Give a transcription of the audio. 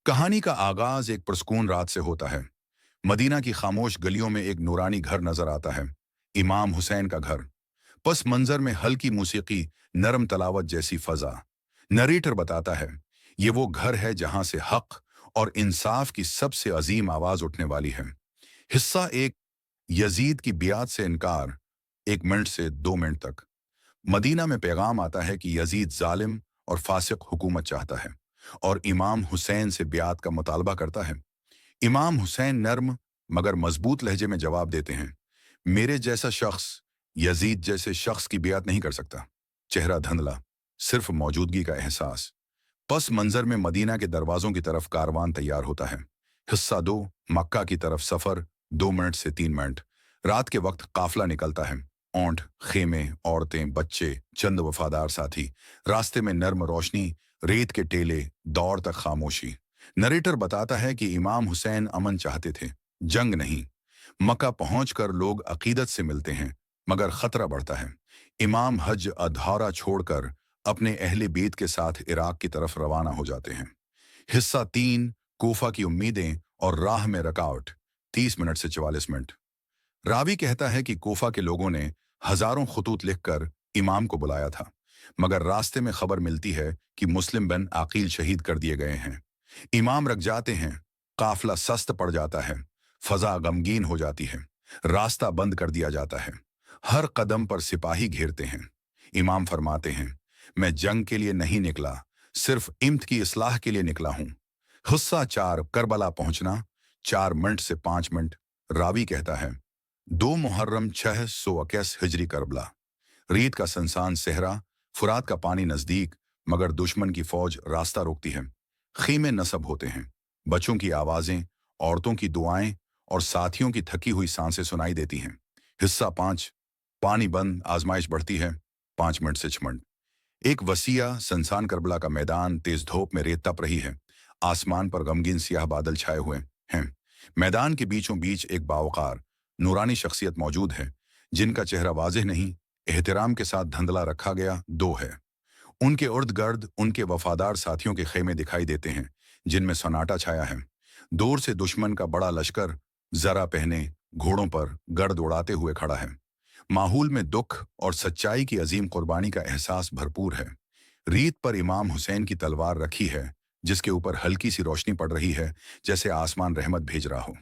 कहानी का आगाज एक पुरस्कून रात से होता है। मदीना की खामोश गलियों में एक नूरानी घर नजर आता है। इमाम हुसैन का घर। पस मंजर में हल्की मौसीकी, नरम तलावत जैसी फजा। नरेटर बताता है, ये वो घर है जहां से हक और इंसाफ की सबसे अजीम आवाज उठने वाली है। हिस्सा एक। यजीद की बियात से इनकार। 1 मिनट से 2 मिनट तक। मदीना में पैगाम आता है कि यजीद जालिम और फासिक हुकूमत चाहता है और इमाम हुसैन से बियात का मुतालबा करता है। इमाम हुसैन नर्म मगर मजबूत लहजे में जवाब देते हैं, मेरे जैसा शख्स यजीद जैसे शख्स की बियात नहीं कर सकता। चेहरा धुंधला, सिर्फ मौजूदगी का एहसास। पस मंजर में मदीना के दरवाजों की तरफ कारवान तैयार होता है। हिस्सा 2। मक्का की तरफ सफर। 2 मिनट से 3 मिनट। रात के वक्त काफिला निकलता है। ऊंट, खेमे, औरतें, बच्चे, चंद वफादार साथी। रास्ते में नर्म रोशनी, रेत के टेले, दौड़ तक खामोशी। नरेटर बताता है कि इमाम हुसैन अमन चाहते थे, जंग नहीं। मक्का पहुंचकर लोग अकीदत से मिलते हैं, मगर खतरा बढ़ता है। इमाम हज अधौरा छोड़कर अपने अहले बीत के साथ इराक की तरफ रवाना हो जाते हैं। हिस्सा 3। कोफा की उम्मीदें और राह में रकावट। 30 मिनट से 44 मिनट। रावी कहता है कि कोफा के लोगों ने हजारों खतूत लिखकर इमाम को बुलाया था, मगर रास्ते में खबर मिलती है कि मुस्लिम बिन आकील शहीद कर दिए गए हैं। इमाम रख जाते हैं। काफिला सस्त पड़ जाता है। फजा गमगीन हो जाती है। रास्ता बंद कर दिया जाता है। हर कदम पर सिपाही घेरते हैं। इमाम फरमाते हैं, मैं जंग के लिए नहीं निकला, सिर्फ इम्त की इस्लाह के लिए निकला हूं। हिस्सा 4। करबला पहुंचना। 4 मिनट से 5 मिनट। रावी कहता है, 2 मुहर्रम 621 हिजरी करबला। रेत का सनसान सहरा, फुरात का पानी नजदीक, मगर दुश्मन की फौज रास्ता रोकती है। खीमे नसब होते हैं। बच्चों की आवाजें, औरतों की दुआएं और साथियों की थकी हुई सांसें सुनाई देती हैं। हिस्सा 5। पानी बंद, आजमाइश बढ़ती है। 5 मिनट से 6 मिनट। एक वसीया सनसान करबला का मैदान, तेज धूप में रेत तप रही है। आसमान पर गमगीन सियाह बादल छाए हुए हैं। मैदान के बीचों बीच एक बावकार, नूरानी शख्सियत मौजूद है, जिनका चेहरा वाज़ेह नहीं, एहतराम के साथ धंधला रखा गया दो है। उनके उर्द गर्द उनके वफादार साथियों के खेमे दिखाई देते हैं, जिनमें सन्नाटा छाया है। दूर से दुश्मन का बड़ा लश्कर जरा पहने घोड़ों पर गर्द उड़ाते हुए खड़ा है। माहौल में दुख और सच्चाई की अजीम कुर्बानी का एहसास भरपूर है। रीत पर इमाम हुसैन की तलवार रखी है, जिसके ऊपर हल्की सी रोशनी पड़ रही है, जैसे आसमान रहमत भेज रहा हो।